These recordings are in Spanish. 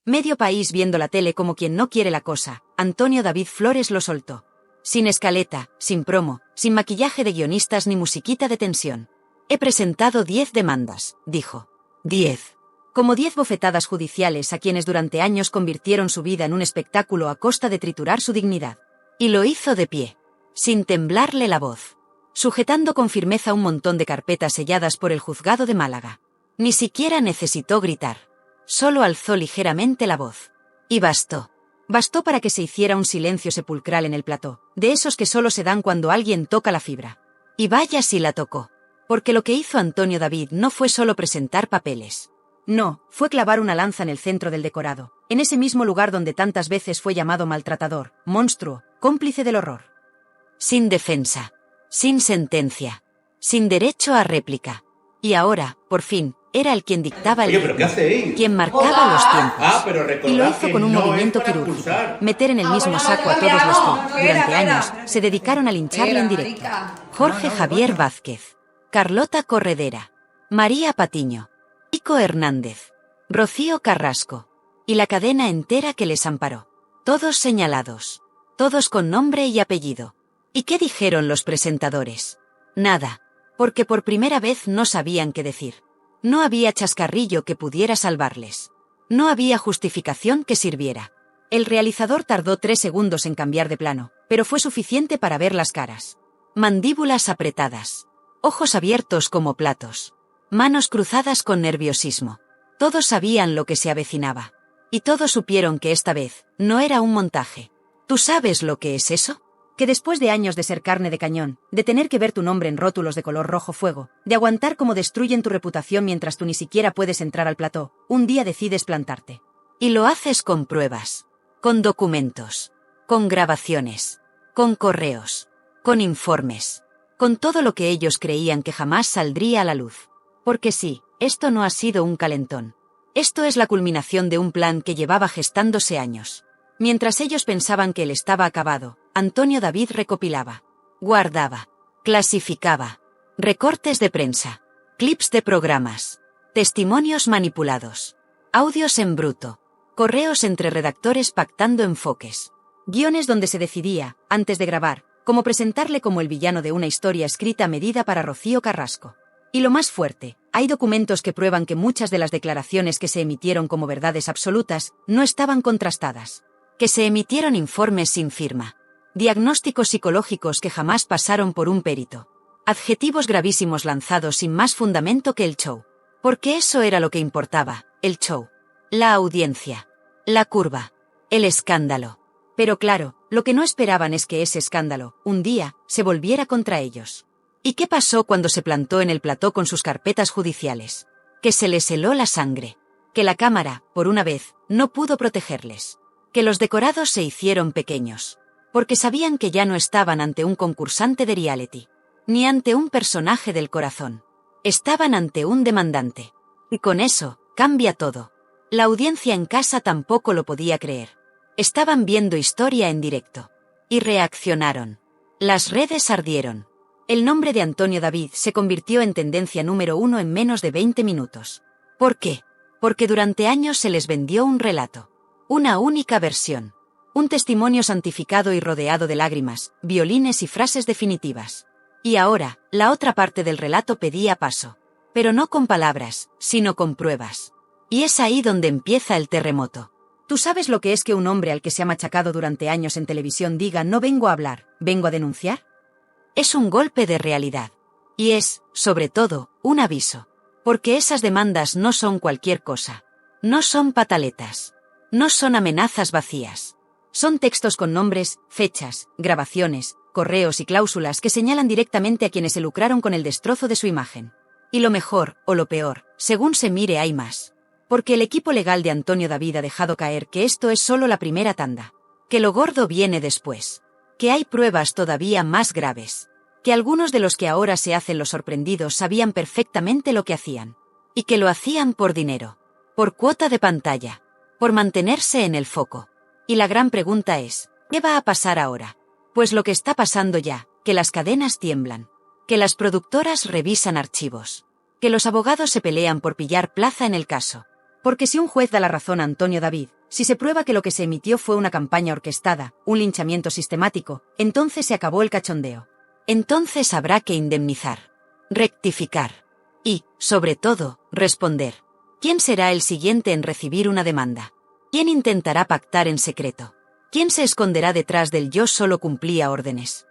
Medio país viendo la tele como quien no quiere la cosa. Antonio David Flores lo soltó. Sin escaleta, sin promo, sin maquillaje de guionistas ni musiquita de tensión. He presentado 10 demandas, dijo. 10. Como 10 bofetadas judiciales a quienes durante años convirtieron su vida en un espectáculo a costa de triturar su dignidad. Y lo hizo de pie, sin temblarle la voz, sujetando con firmeza un montón de carpetas selladas por el juzgado de Málaga. Ni siquiera necesitó gritar. Solo alzó ligeramente la voz. Y bastó. Bastó para que se hiciera un silencio sepulcral en el plató, de esos que solo se dan cuando alguien toca la fibra. Y vaya si la tocó. Porque lo que hizo Antonio David no fue solo presentar papeles. No, fue clavar una lanza en el centro del decorado, en ese mismo lugar donde tantas veces fue llamado maltratador, monstruo, cómplice del horror. Sin defensa, sin sentencia, sin derecho a réplica. Y ahora, por fin, era el quien dictaba el ritmo, quien marcaba los tiempos. Y lo hizo con un movimiento quirúrgico, meter en el mismo saco a todos los que, durante años, se dedicaron a lincharle en directo. Jorge Javier Vázquez, Carlota Corredera, María Patiño, Kiko Hernández, Rocío Carrasco, y la cadena entera que les amparó. Todos señalados, todos con nombre y apellido. ¿Y qué dijeron los presentadores? Nada, porque por primera vez no sabían qué decir. No había chascarrillo que pudiera salvarles. No había justificación que sirviera. El realizador tardó 3 segundos en cambiar de plano, pero fue suficiente para ver las caras. Mandíbulas apretadas, ojos abiertos como platos, manos cruzadas con nerviosismo. Todos sabían lo que se avecinaba. Y todos supieron que esta vez no era un montaje. ¿Tú sabes lo que es eso? Que después de años de ser carne de cañón, de tener que ver tu nombre en rótulos de color rojo fuego, de aguantar cómo destruyen tu reputación mientras tú ni siquiera puedes entrar al plató, un día decides plantarte. Y lo haces con pruebas, con documentos, con grabaciones, con correos, con informes, con todo lo que ellos creían que jamás saldría a la luz. Porque sí, esto no ha sido un calentón. Esto es la culminación de un plan que llevaba gestándose años. Mientras ellos pensaban que él estaba acabado, Antonio David recopilaba, guardaba, clasificaba, recortes de prensa, clips de programas, testimonios manipulados, audios en bruto, correos entre redactores pactando enfoques, guiones donde se decidía, antes de grabar, cómo presentarle como el villano de una historia escrita a medida para Rocío Carrasco. Y lo más fuerte, hay documentos que prueban que muchas de las declaraciones que se emitieron como verdades absolutas no estaban contrastadas. Que se emitieron informes sin firma. Diagnósticos psicológicos que jamás pasaron por un perito. Adjetivos gravísimos lanzados sin más fundamento que el show. Porque eso era lo que importaba, el show. La audiencia. La curva. El escándalo. Pero claro, lo que no esperaban es que ese escándalo, un día, se volviera contra ellos. ¿Y qué pasó cuando se plantó en el plató con sus carpetas judiciales? Que se les heló la sangre. Que la cámara, por una vez, no pudo protegerles. Que los decorados se hicieron pequeños. Porque sabían que ya no estaban ante un concursante de reality. Ni ante un personaje del corazón. Estaban ante un demandante. Y con eso, cambia todo. La audiencia en casa tampoco lo podía creer. Estaban viendo historia en directo. Y reaccionaron. Las redes ardieron. El nombre de Antonio David se convirtió en tendencia número 1 en menos de 20 minutos. ¿Por qué? Porque durante años se les vendió un relato. Una única versión. Un testimonio santificado y rodeado de lágrimas, violines y frases definitivas. Y ahora, la otra parte del relato pedía paso. Pero no con palabras, sino con pruebas. Y es ahí donde empieza el terremoto. ¿Tú sabes lo que es que un hombre al que se ha machacado durante años en televisión diga no vengo a hablar, vengo a denunciar? Es un golpe de realidad. Y es, sobre todo, un aviso. Porque esas demandas no son cualquier cosa. No son pataletas. No son amenazas vacías. Son textos con nombres, fechas, grabaciones, correos y cláusulas que señalan directamente a quienes se lucraron con el destrozo de su imagen. Y lo mejor, o lo peor, según se mire hay más. Porque el equipo legal de Antonio David ha dejado caer que esto es solo la primera tanda. Que lo gordo viene después. Que hay pruebas todavía más graves. Que algunos de los que ahora se hacen los sorprendidos sabían perfectamente lo que hacían. Y que lo hacían por dinero. Por cuota de pantalla. Por mantenerse en el foco. Y la gran pregunta es, ¿qué va a pasar ahora? Pues lo que está pasando ya, que las cadenas tiemblan. Que las productoras revisan archivos. Que los abogados se pelean por pillar plaza en el caso. Porque si un juez da la razón a Antonio David, si se prueba que lo que se emitió fue una campaña orquestada, un linchamiento sistemático, entonces se acabó el cachondeo. Entonces habrá que indemnizar, rectificar y, sobre todo, responder. ¿Quién será el siguiente en recibir una demanda? ¿Quién intentará pactar en secreto? ¿Quién se esconderá detrás del yo solo cumplía órdenes?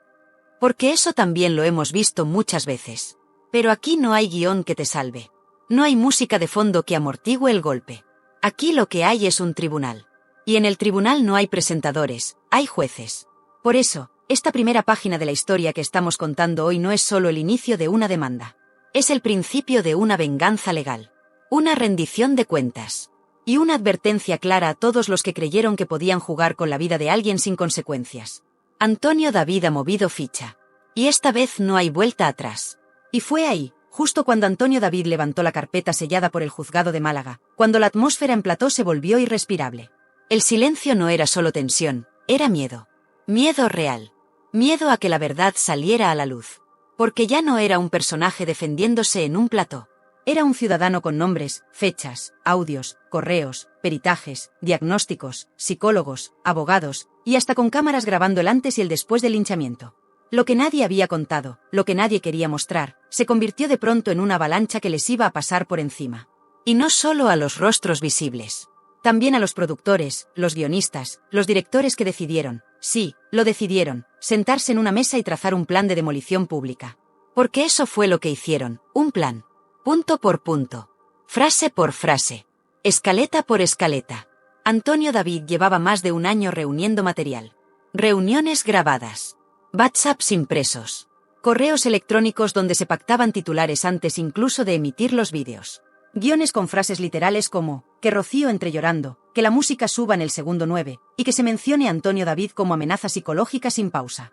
Porque eso también lo hemos visto muchas veces. Pero aquí no hay guión que te salve. No hay música de fondo que amortigüe el golpe. Aquí lo que hay es un tribunal. Y en el tribunal no hay presentadores, hay jueces. Por eso, esta primera página de la historia que estamos contando hoy no es solo el inicio de una demanda. Es el principio de una venganza legal. Una rendición de cuentas. Y una advertencia clara a todos los que creyeron que podían jugar con la vida de alguien sin consecuencias. Antonio David ha movido ficha. Y esta vez no hay vuelta atrás. Y fue ahí, justo cuando Antonio David levantó la carpeta sellada por el juzgado de Málaga, cuando la atmósfera en plató se volvió irrespirable. El silencio no era solo tensión, era miedo. Miedo real. Miedo a que la verdad saliera a la luz. Porque ya no era un personaje defendiéndose en un plató. Era un ciudadano con nombres, fechas, audios, correos, peritajes, diagnósticos, psicólogos, abogados, y hasta con cámaras grabando el antes y el después del linchamiento. Lo que nadie había contado, lo que nadie quería mostrar, se convirtió de pronto en una avalancha que les iba a pasar por encima. Y no solo a los rostros visibles. También a los productores, los guionistas, los directores que decidieron, sí, lo decidieron, sentarse en una mesa y trazar un plan de demolición pública. Porque eso fue lo que hicieron, un plan. Punto por punto. Frase por frase. Escaleta por escaleta. Antonio David llevaba más de un año reuniendo material. Reuniones grabadas. WhatsApps impresos. Correos electrónicos donde se pactaban titulares antes incluso de emitir los vídeos. Guiones con frases literales como, que Rocío entre llorando, que la música suba en el segundo 9, y que se mencione a Antonio David como amenaza psicológica sin pausa.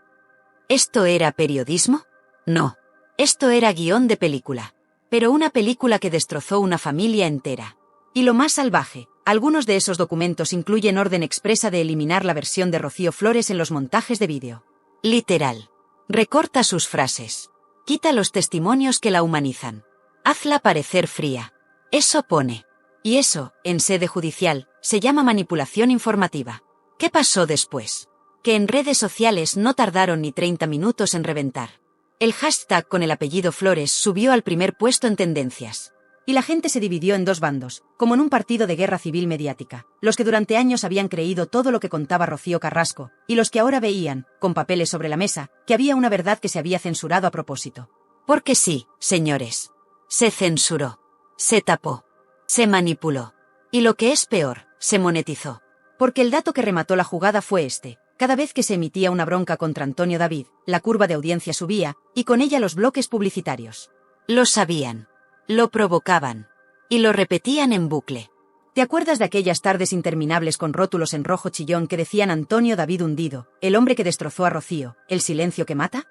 ¿Esto era periodismo? No. Esto era guión de película. Pero una película que destrozó una familia entera. Y lo más salvaje, algunos de esos documentos incluyen orden expresa de eliminar la versión de Rocío Flores en los montajes de vídeo. Literal. Recorta sus frases. Quita los testimonios que la humanizan. Hazla parecer fría. Eso pone. Y eso, en sede judicial, se llama manipulación informativa. ¿Qué pasó después? Que en redes sociales no tardaron ni 30 minutos en reventar. El hashtag con el apellido Flores subió al primer puesto en tendencias. Y la gente se dividió en dos bandos, como en un partido de guerra civil mediática, los que durante años habían creído todo lo que contaba Rocío Carrasco, y los que ahora veían, con papeles sobre la mesa, que había una verdad que se había censurado a propósito. Porque sí, señores. Se censuró. Se tapó. Se manipuló. Y lo que es peor, se monetizó. Porque el dato que remató la jugada fue este. Cada vez que se emitía una bronca contra Antonio David, la curva de audiencia subía, y con ella los bloques publicitarios. Lo sabían. Lo provocaban. Y lo repetían en bucle. ¿Te acuerdas de aquellas tardes interminables con rótulos en rojo chillón que decían Antonio David hundido, el hombre que destrozó a Rocío, el silencio que mata?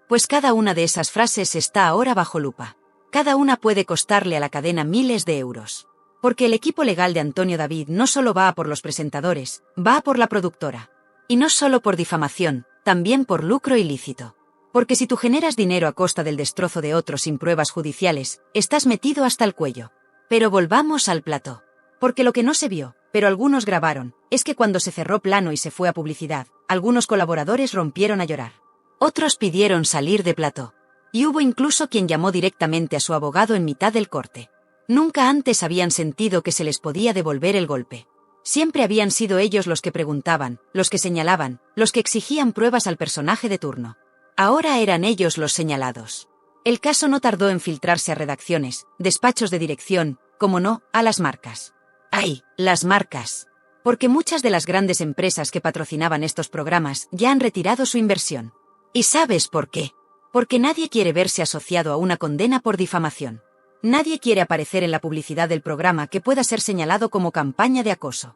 Pues cada una de esas frases está ahora bajo lupa. Cada una puede costarle a la cadena miles de euros. Porque el equipo legal de Antonio David no solo va a por los presentadores, va a por la productora. Y no solo por difamación, también por lucro ilícito. Porque si tú generas dinero a costa del destrozo de otros sin pruebas judiciales, estás metido hasta el cuello. Pero volvamos al plató. Porque lo que no se vio, pero algunos grabaron, es que cuando se cerró plano y se fue a publicidad, algunos colaboradores rompieron a llorar. Otros pidieron salir de plató. Y hubo incluso quien llamó directamente a su abogado en mitad del corte. Nunca antes habían sentido que se les podía devolver el golpe. Siempre habían sido ellos los que preguntaban, los que señalaban, los que exigían pruebas al personaje de turno. Ahora eran ellos los señalados. El caso no tardó en filtrarse a redacciones, despachos de dirección, como no, a las marcas. ¡Ay, las marcas! Porque muchas de las grandes empresas que patrocinaban estos programas ya han retirado su inversión. ¿Y sabes por qué? Porque nadie quiere verse asociado a una condena por difamación. Nadie quiere aparecer en la publicidad del programa que pueda ser señalado como campaña de acoso.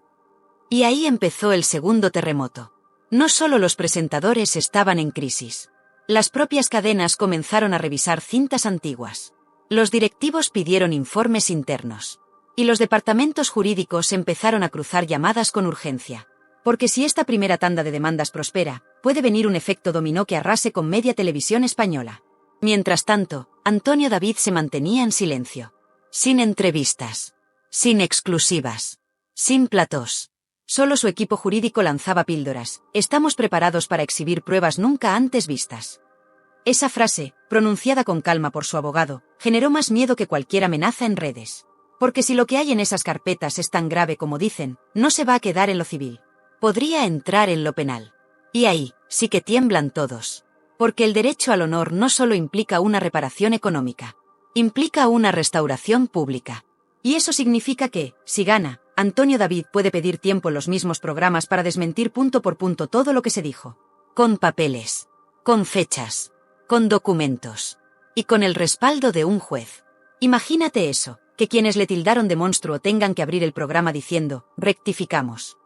Y ahí empezó el segundo terremoto. No solo los presentadores estaban en crisis. Las propias cadenas comenzaron a revisar cintas antiguas. Los directivos pidieron informes internos. Y los departamentos jurídicos empezaron a cruzar llamadas con urgencia. Porque si esta primera tanda de demandas prospera, puede venir un efecto dominó que arrase con media televisión española. Mientras tanto, Antonio David se mantenía en silencio. Sin entrevistas. Sin exclusivas. Sin platós. Solo su equipo jurídico lanzaba píldoras. Estamos preparados para exhibir pruebas nunca antes vistas. Esa frase, pronunciada con calma por su abogado, generó más miedo que cualquier amenaza en redes. Porque si lo que hay en esas carpetas es tan grave como dicen, no se va a quedar en lo civil. Podría entrar en lo penal. Y ahí, sí que tiemblan todos. Porque el derecho al honor no solo implica una reparación económica. Implica una restauración pública. Y eso significa que, si gana, Antonio David puede pedir tiempo en los mismos programas para desmentir punto por punto todo lo que se dijo. Con papeles. Con fechas. Con documentos. Y con el respaldo de un juez. Imagínate eso, que quienes le tildaron de monstruo tengan que abrir el programa diciendo, rectificamos.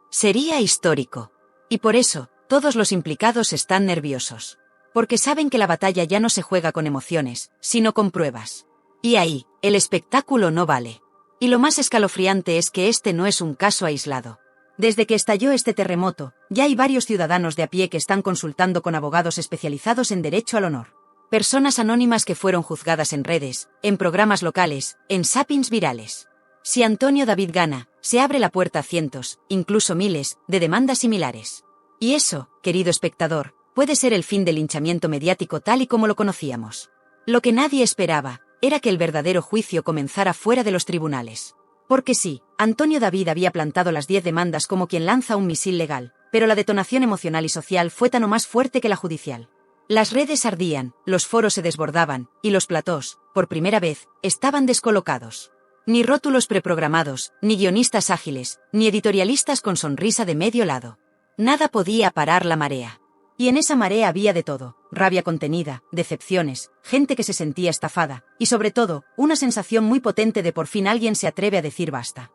Sería histórico. Y por eso, todos los implicados están nerviosos. Porque saben que la batalla ya no se juega con emociones, sino con pruebas. Y ahí, el espectáculo no vale. Y lo más escalofriante es que este no es un caso aislado. Desde que estalló este terremoto, ya hay varios ciudadanos de a pie que están consultando con abogados especializados en derecho al honor. Personas anónimas que fueron juzgadas en redes, en programas locales, en zappings virales. Si Antonio David gana, se abre la puerta a cientos, incluso miles, de demandas similares. Y eso, querido espectador, puede ser el fin del linchamiento mediático tal y como lo conocíamos. Lo que nadie esperaba era que el verdadero juicio comenzara fuera de los tribunales. Porque sí, Antonio David había plantado las 10 demandas como quien lanza un misil legal, pero la detonación emocional y social fue tan o más fuerte que la judicial. Las redes ardían, los foros se desbordaban, y los platós, por primera vez, estaban descolocados. Ni rótulos preprogramados, ni guionistas ágiles, ni editorialistas con sonrisa de medio lado. Nada podía parar la marea. Y en esa marea había de todo, rabia contenida, decepciones, gente que se sentía estafada, y sobre todo, una sensación muy potente de por fin alguien se atreve a decir basta.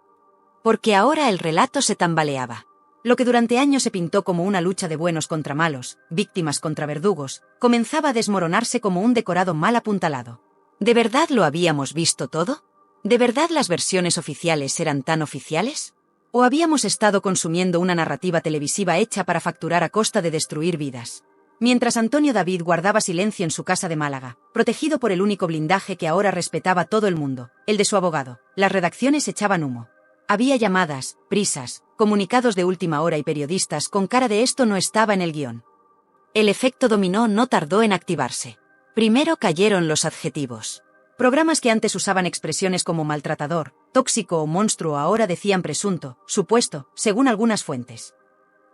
Porque ahora el relato se tambaleaba. Lo que durante años se pintó como una lucha de buenos contra malos, víctimas contra verdugos, comenzaba a desmoronarse como un decorado mal apuntalado. ¿De verdad lo habíamos visto todo? ¿De verdad las versiones oficiales eran tan oficiales? ¿O habíamos estado consumiendo una narrativa televisiva hecha para facturar a costa de destruir vidas? Mientras Antonio David guardaba silencio en su casa de Málaga, protegido por el único blindaje que ahora respetaba todo el mundo, el de su abogado, las redacciones echaban humo. Había llamadas, prisas, comunicados de última hora y periodistas con cara de esto no estaba en el guión. El efecto dominó no tardó en activarse. Primero cayeron los adjetivos. Programas que antes usaban expresiones como maltratador, tóxico o monstruo ahora decían presunto, supuesto, según algunas fuentes.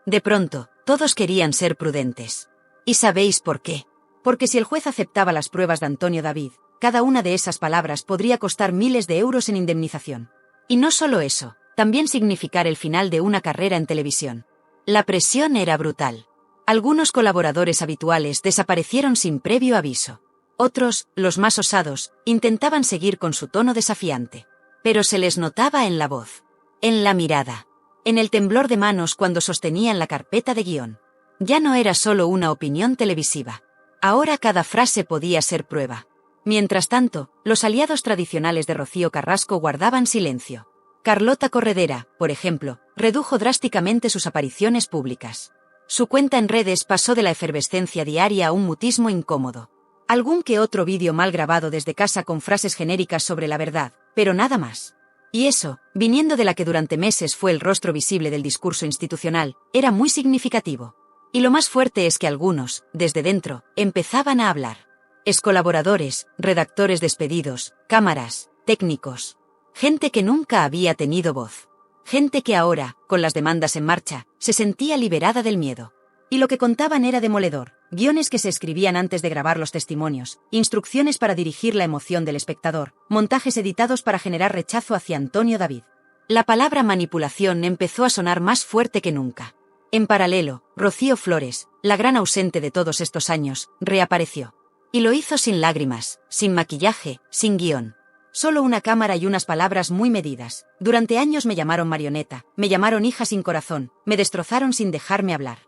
De pronto, todos querían ser prudentes. ¿Y sabéis por qué? Porque si el juez aceptaba las pruebas de Antonio David, cada una de esas palabras podría costar miles de euros en indemnización. Y no solo eso, también significar el final de una carrera en televisión. La presión era brutal. Algunos colaboradores habituales desaparecieron sin previo aviso. Otros, los más osados, intentaban seguir con su tono desafiante. Pero se les notaba en la voz, en la mirada, en el temblor de manos cuando sostenían la carpeta de guión. Ya no era solo una opinión televisiva. Ahora cada frase podía ser prueba. Mientras tanto, los aliados tradicionales de Rocío Carrasco guardaban silencio. Carlota Corredera, por ejemplo, redujo drásticamente sus apariciones públicas. Su cuenta en redes pasó de la efervescencia diaria a un mutismo incómodo. Algún que otro vídeo mal grabado desde casa con frases genéricas sobre la verdad, pero nada más. Y eso, viniendo de la que durante meses fue el rostro visible del discurso institucional, era muy significativo. Y lo más fuerte es que algunos, desde dentro, empezaban a hablar. Excolaboradores, redactores despedidos, cámaras, técnicos. Gente que nunca había tenido voz. Gente que ahora, con las demandas en marcha, se sentía liberada del miedo. Y lo que contaban era demoledor, guiones que se escribían antes de grabar los testimonios, instrucciones para dirigir la emoción del espectador, montajes editados para generar rechazo hacia Antonio David. La palabra manipulación empezó a sonar más fuerte que nunca. En paralelo, Rocío Flores, la gran ausente de todos estos años, reapareció. Y lo hizo sin lágrimas, sin maquillaje, sin guión. Solo una cámara y unas palabras muy medidas. Durante años me llamaron marioneta, me llamaron hija sin corazón, me destrozaron sin dejarme hablar.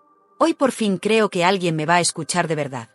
Hoy por fin creo que alguien me va a escuchar de verdad.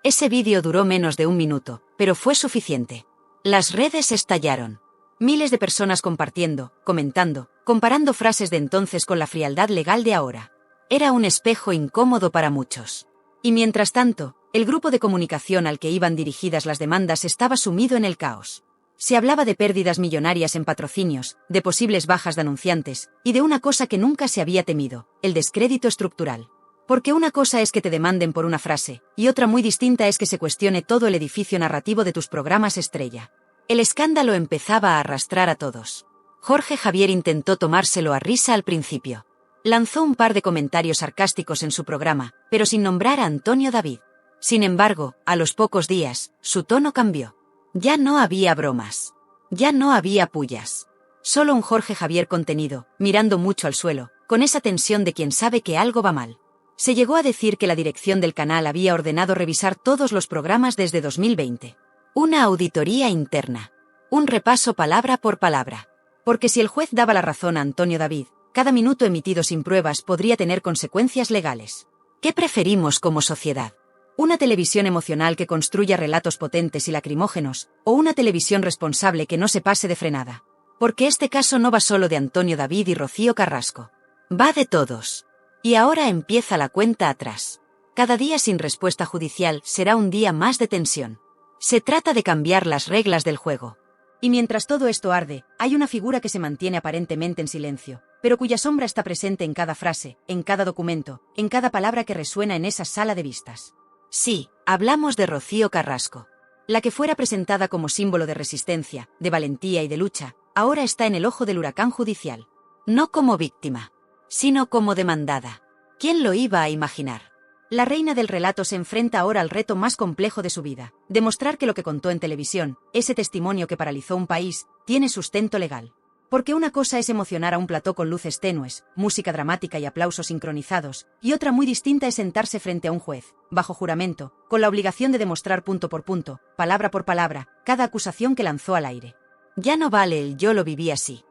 Ese vídeo duró menos de un minuto, pero fue suficiente. Las redes estallaron. Miles de personas compartiendo, comentando, comparando frases de entonces con la frialdad legal de ahora. Era un espejo incómodo para muchos. Y mientras tanto, el grupo de comunicación al que iban dirigidas las demandas estaba sumido en el caos. Se hablaba de pérdidas millonarias en patrocinios, de posibles bajas de anunciantes, y de una cosa que nunca se había temido, el descrédito estructural. Porque una cosa es que te demanden por una frase, y otra muy distinta es que se cuestione todo el edificio narrativo de tus programas estrella. El escándalo empezaba a arrastrar a todos. Jorge Javier intentó tomárselo a risa al principio. Lanzó un par de comentarios sarcásticos en su programa, pero sin nombrar a Antonio David. Sin embargo, a los pocos días, su tono cambió. Ya no había bromas. Ya no había pullas. Solo un Jorge Javier contenido, mirando mucho al suelo, con esa tensión de quien sabe que algo va mal. Se llegó a decir que la dirección del canal había ordenado revisar todos los programas desde 2020. Una auditoría interna. Un repaso palabra por palabra. Porque si el juez daba la razón a Antonio David, cada minuto emitido sin pruebas podría tener consecuencias legales. ¿Qué preferimos como sociedad? ¿Una televisión emocional que construya relatos potentes y lacrimógenos, o una televisión responsable que no se pase de frenada? Porque este caso no va solo de Antonio David y Rocío Carrasco. Va de todos. Y ahora empieza la cuenta atrás. Cada día sin respuesta judicial será un día más de tensión. Se trata de cambiar las reglas del juego. Y mientras todo esto arde, hay una figura que se mantiene aparentemente en silencio, pero cuya sombra está presente en cada frase, en cada documento, en cada palabra que resuena en esa sala de vistas. Sí, hablamos de Rocío Carrasco. La que fuera presentada como símbolo de resistencia, de valentía y de lucha, ahora está en el ojo del huracán judicial. No como víctima, sino como demandada. ¿Quién lo iba a imaginar? La reina del relato se enfrenta ahora al reto más complejo de su vida, demostrar que lo que contó en televisión, ese testimonio que paralizó un país, tiene sustento legal. Porque una cosa es emocionar a un plató con luces tenues, música dramática y aplausos sincronizados, y otra muy distinta es sentarse frente a un juez, bajo juramento, con la obligación de demostrar punto por punto, palabra por palabra, cada acusación que lanzó al aire. Ya no vale el yo lo viví así.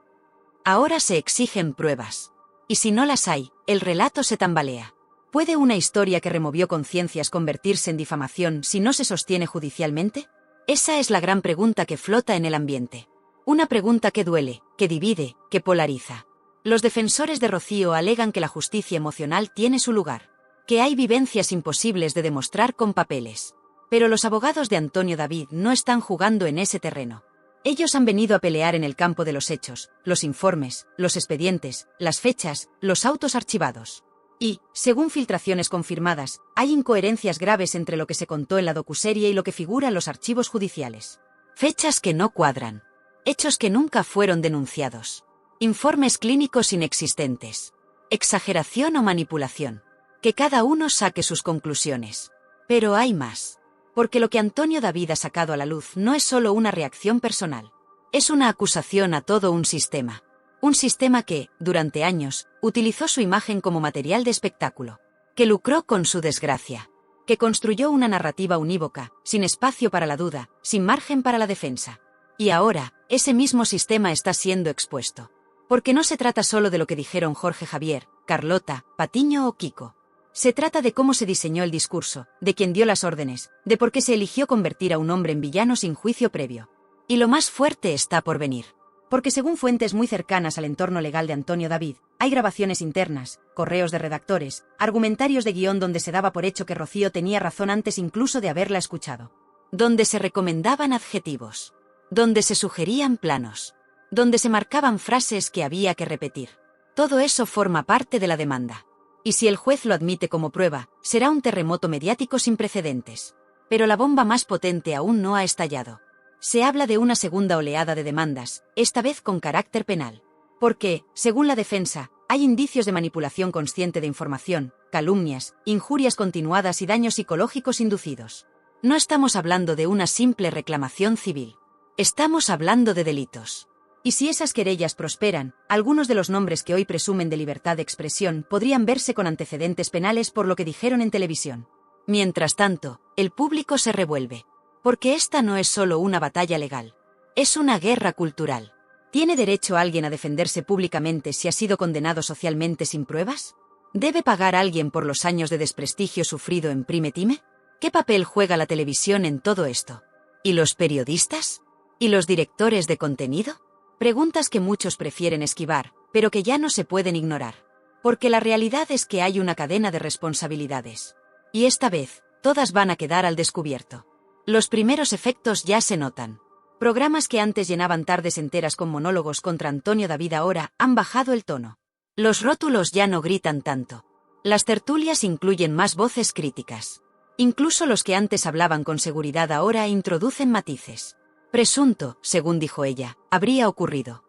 Ahora se exigen pruebas. Y si no las hay, el relato se tambalea. ¿Puede una historia que removió conciencias convertirse en difamación si no se sostiene judicialmente? Esa es la gran pregunta que flota en el ambiente. Una pregunta que duele, que divide, que polariza. Los defensores de Rocío alegan que la justicia emocional tiene su lugar, que hay vivencias imposibles de demostrar con papeles. Pero los abogados de Antonio David no están jugando en ese terreno. Ellos han venido a pelear en el campo de los hechos, los informes, los expedientes, las fechas, los autos archivados. Y, según filtraciones confirmadas, hay incoherencias graves entre lo que se contó en la docuserie y lo que figura en los archivos judiciales. Fechas que no cuadran. Hechos que nunca fueron denunciados. Informes clínicos inexistentes. Exageración o manipulación. Que cada uno saque sus conclusiones. Pero hay más. Porque lo que Antonio David ha sacado a la luz no es solo una reacción personal. Es una acusación a todo un sistema. Un sistema que, durante años, utilizó su imagen como material de espectáculo. Que lucró con su desgracia. Que construyó una narrativa unívoca, sin espacio para la duda, sin margen para la defensa. Y ahora, ese mismo sistema está siendo expuesto. Porque no se trata solo de lo que dijeron Jorge Javier, Carlota, Patiño o Kiko. Se trata de cómo se diseñó el discurso, de quién dio las órdenes, de por qué se eligió convertir a un hombre en villano sin juicio previo. Y lo más fuerte está por venir. Porque según fuentes muy cercanas al entorno legal de Antonio David, hay grabaciones internas, correos de redactores, argumentarios de guión donde se daba por hecho que Rocío tenía razón antes incluso de haberla escuchado. Donde se recomendaban adjetivos. Donde se sugerían planos. Donde se marcaban frases que había que repetir. Todo eso forma parte de la demanda. Y si el juez lo admite como prueba, será un terremoto mediático sin precedentes. Pero la bomba más potente aún no ha estallado. Se habla de una segunda oleada de demandas, esta vez con carácter penal. Porque, según la defensa, hay indicios de manipulación consciente de información, calumnias, injurias continuadas y daños psicológicos inducidos. No estamos hablando de una simple reclamación civil. Estamos hablando de delitos. Y si esas querellas prosperan, algunos de los nombres que hoy presumen de libertad de expresión podrían verse con antecedentes penales por lo que dijeron en televisión. Mientras tanto, el público se revuelve. Porque esta no es solo una batalla legal. Es una guerra cultural. ¿Tiene derecho alguien a defenderse públicamente si ha sido condenado socialmente sin pruebas? ¿Debe pagar alguien por los años de desprestigio sufrido en Prime Time? ¿Qué papel juega la televisión en todo esto? ¿Y los periodistas? ¿Y los directores de contenido? Preguntas que muchos prefieren esquivar, pero que ya no se pueden ignorar. Porque la realidad es que hay una cadena de responsabilidades. Y esta vez, todas van a quedar al descubierto. Los primeros efectos ya se notan. Programas que antes llenaban tardes enteras con monólogos contra Antonio David ahora han bajado el tono. Los rótulos ya no gritan tanto. Las tertulias incluyen más voces críticas. Incluso los que antes hablaban con seguridad ahora introducen matices. Presunto, según dijo ella, habría ocurrido.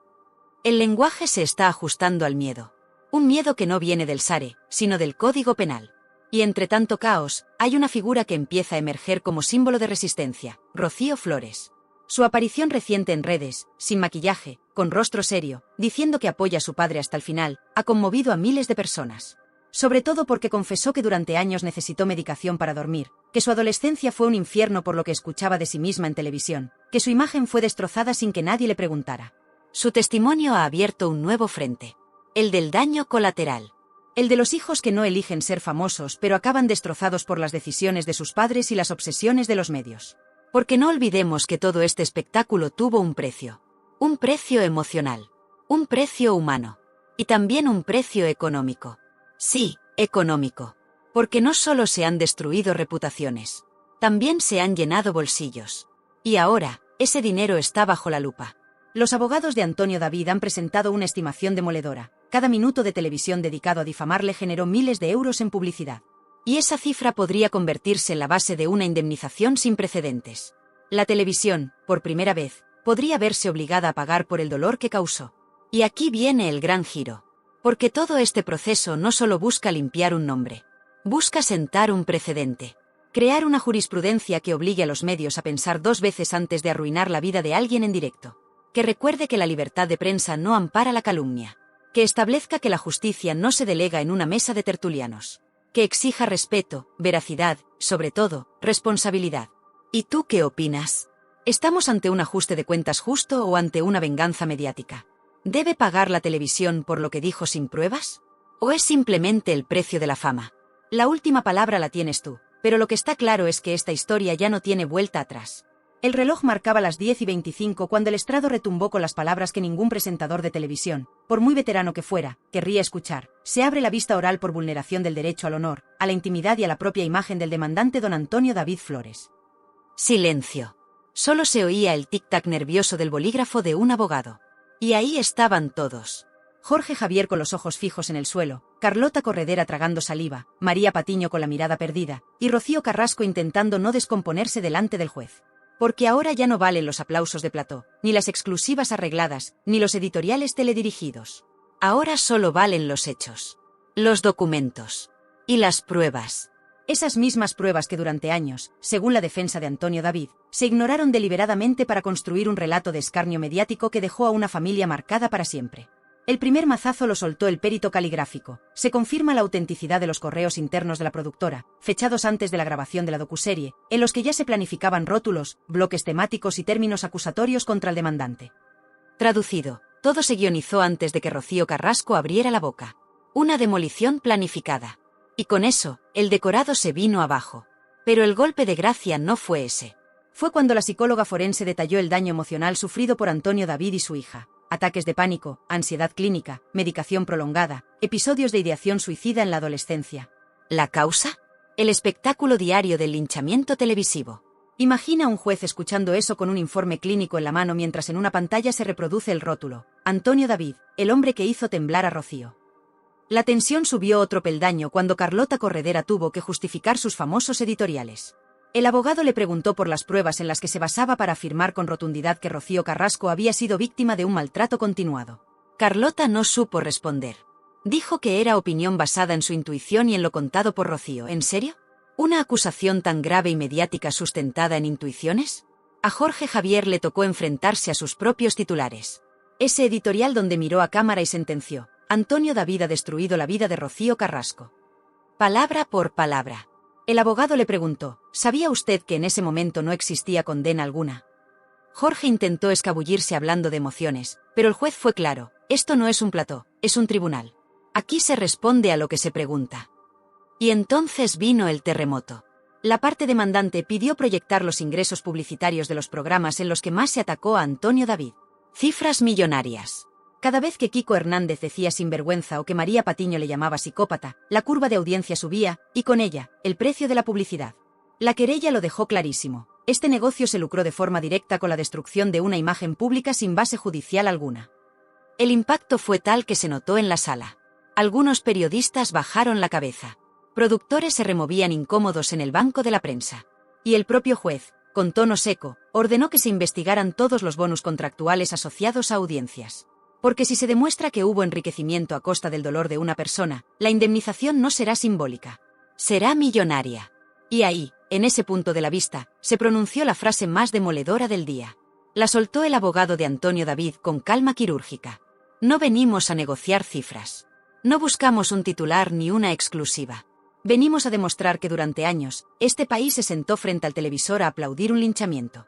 El lenguaje se está ajustando al miedo. Un miedo que no viene del SARE, sino del Código Penal. Y entre tanto caos, hay una figura que empieza a emerger como símbolo de resistencia: Rocío Flores. Su aparición reciente en redes, sin maquillaje, con rostro serio, diciendo que apoya a su padre hasta el final, ha conmovido a miles de personas. Sobre todo porque confesó que durante años necesitó medicación para dormir, que su adolescencia fue un infierno por lo que escuchaba de sí misma en televisión, que su imagen fue destrozada sin que nadie le preguntara. Su testimonio ha abierto un nuevo frente. El del daño colateral. El de los hijos que no eligen ser famosos pero acaban destrozados por las decisiones de sus padres y las obsesiones de los medios. Porque no olvidemos que todo este espectáculo tuvo un precio. Un precio emocional. Un precio humano. Y también un precio económico. Sí, económico. Porque no solo se han destruido reputaciones. También se han llenado bolsillos. Y ahora, ese dinero está bajo la lupa. Los abogados de Antonio David han presentado una estimación demoledora. Cada minuto de televisión dedicado a difamarle generó miles de euros en publicidad. Y esa cifra podría convertirse en la base de una indemnización sin precedentes. La televisión, por primera vez, podría verse obligada a pagar por el dolor que causó. Y aquí viene el gran giro. Porque todo este proceso no solo busca limpiar un nombre. Busca sentar un precedente. Crear una jurisprudencia que obligue a los medios a pensar dos veces antes de arruinar la vida de alguien en directo. Que recuerde que la libertad de prensa no ampara la calumnia. Que establezca que la justicia no se delega en una mesa de tertulianos. Que exija respeto, veracidad, sobre todo, responsabilidad. ¿Y tú qué opinas? ¿Estamos ante un ajuste de cuentas justo o ante una venganza mediática? ¿Debe pagar la televisión por lo que dijo sin pruebas? ¿O es simplemente el precio de la fama? La última palabra la tienes tú, pero lo que está claro es que esta historia ya no tiene vuelta atrás. El reloj marcaba las 10:25 cuando el estrado retumbó con las palabras que ningún presentador de televisión, por muy veterano que fuera, querría escuchar. Se abre la vista oral por vulneración del derecho al honor, a la intimidad y a la propia imagen del demandante don Antonio David Flores. Silencio. Solo se oía el tic-tac nervioso del bolígrafo de un abogado. Y ahí estaban todos. Jorge Javier con los ojos fijos en el suelo, Carlota Corredera tragando saliva, María Patiño con la mirada perdida, y Rocío Carrasco intentando no descomponerse delante del juez. Porque ahora ya no valen los aplausos de plató, ni las exclusivas arregladas, ni los editoriales teledirigidos. Ahora solo valen los hechos. Los documentos. Y las pruebas. Esas mismas pruebas que durante años, según la defensa de Antonio David, se ignoraron deliberadamente para construir un relato de escarnio mediático que dejó a una familia marcada para siempre. El primer mazazo lo soltó el perito caligráfico. Se confirma la autenticidad de los correos internos de la productora, fechados antes de la grabación de la docuserie, en los que ya se planificaban rótulos, bloques temáticos y términos acusatorios contra el demandante. Traducido, todo se guionizó antes de que Rocío Carrasco abriera la boca. Una demolición planificada. Y con eso, el decorado se vino abajo. Pero el golpe de gracia no fue ese. Fue cuando la psicóloga forense detalló el daño emocional sufrido por Antonio David y su hija. Ataques de pánico, ansiedad clínica, medicación prolongada, episodios de ideación suicida en la adolescencia. ¿La causa? El espectáculo diario del linchamiento televisivo. Imagina a un juez escuchando eso con un informe clínico en la mano mientras en una pantalla se reproduce el rótulo: Antonio David, el hombre que hizo temblar a Rocío. La tensión subió otro peldaño cuando Carlota Corredera tuvo que justificar sus famosos editoriales. El abogado le preguntó por las pruebas en las que se basaba para afirmar con rotundidad que Rocío Carrasco había sido víctima de un maltrato continuado. Carlota no supo responder. Dijo que era opinión basada en su intuición y en lo contado por Rocío. ¿En serio? ¿Una acusación tan grave y mediática sustentada en intuiciones? A Jorge Javier le tocó enfrentarse a sus propios titulares. Ese editorial donde miró a cámara y sentenció: Antonio David ha destruido la vida de Rocío Carrasco. Palabra por palabra. El abogado le preguntó: ¿sabía usted que en ese momento no existía condena alguna? Jorge intentó escabullirse hablando de emociones, pero el juez fue claro: esto no es un plató, es un tribunal. Aquí se responde a lo que se pregunta. Y entonces vino el terremoto. La parte demandante pidió proyectar los ingresos publicitarios de los programas en los que más se atacó a Antonio David. Cifras millonarias. Cada vez que Kiko Hernández decía sinvergüenza o que María Patiño le llamaba psicópata, la curva de audiencia subía, y con ella, el precio de la publicidad. La querella lo dejó clarísimo. Este negocio se lucró de forma directa con la destrucción de una imagen pública sin base judicial alguna. El impacto fue tal que se notó en la sala. Algunos periodistas bajaron la cabeza. Productores se removían incómodos en el banco de la prensa. Y el propio juez, con tono seco, ordenó que se investigaran todos los bonus contractuales asociados a audiencias. Porque si se demuestra que hubo enriquecimiento a costa del dolor de una persona, la indemnización no será simbólica. Será millonaria. Y ahí, en ese punto de la vista, se pronunció la frase más demoledora del día. La soltó el abogado de Antonio David con calma quirúrgica. No venimos a negociar cifras. No buscamos un titular ni una exclusiva. Venimos a demostrar que durante años, este país se sentó frente al televisor a aplaudir un linchamiento.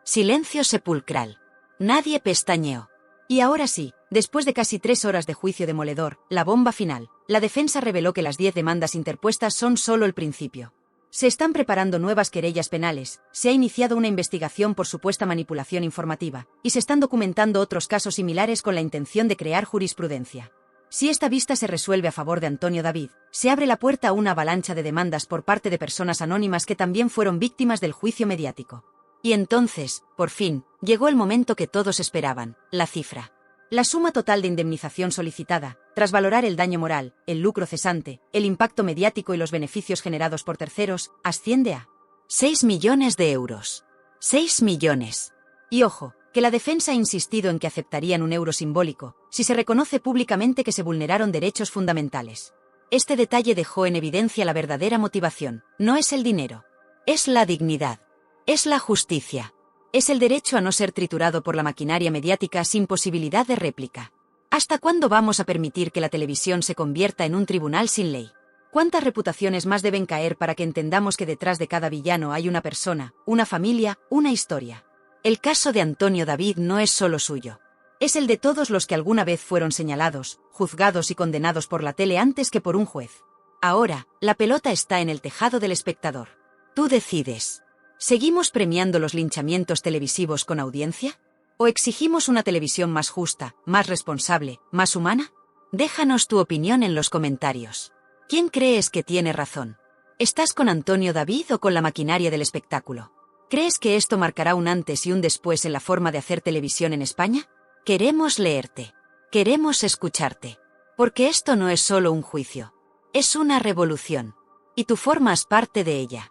Silencio sepulcral. Nadie pestañeó. Y ahora sí, después de casi 3 horas de juicio demoledor, la bomba final, la defensa reveló que las 10 demandas interpuestas son solo el principio. Se están preparando nuevas querellas penales, se ha iniciado una investigación por supuesta manipulación informativa, y se están documentando otros casos similares con la intención de crear jurisprudencia. Si esta vista se resuelve a favor de Antonio David, se abre la puerta a una avalancha de demandas por parte de personas anónimas que también fueron víctimas del juicio mediático. Y entonces, por fin, llegó el momento que todos esperaban, la cifra. La suma total de indemnización solicitada, tras valorar el daño moral, el lucro cesante, el impacto mediático y los beneficios generados por terceros, asciende a 6 millones de euros. 6 millones. Y ojo, que la defensa ha insistido en que aceptarían un euro simbólico, si se reconoce públicamente que se vulneraron derechos fundamentales. Este detalle dejó en evidencia la verdadera motivación, no es el dinero. Es la dignidad. Es la justicia. Es el derecho a no ser triturado por la maquinaria mediática sin posibilidad de réplica. ¿Hasta cuándo vamos a permitir que la televisión se convierta en un tribunal sin ley? ¿Cuántas reputaciones más deben caer para que entendamos que detrás de cada villano hay una persona, una familia, una historia? El caso de Antonio David no es solo suyo. Es el de todos los que alguna vez fueron señalados, juzgados y condenados por la tele antes que por un juez. Ahora, la pelota está en el tejado del espectador. Tú decides. ¿Seguimos premiando los linchamientos televisivos con audiencia? ¿O exigimos una televisión más justa, más responsable, más humana? Déjanos tu opinión en los comentarios. ¿Quién crees que tiene razón? ¿Estás con Antonio David o con la maquinaria del espectáculo? ¿Crees que esto marcará un antes y un después en la forma de hacer televisión en España? Queremos leerte. Queremos escucharte. Porque esto no es solo un juicio. Es una revolución. Y tú formas parte de ella.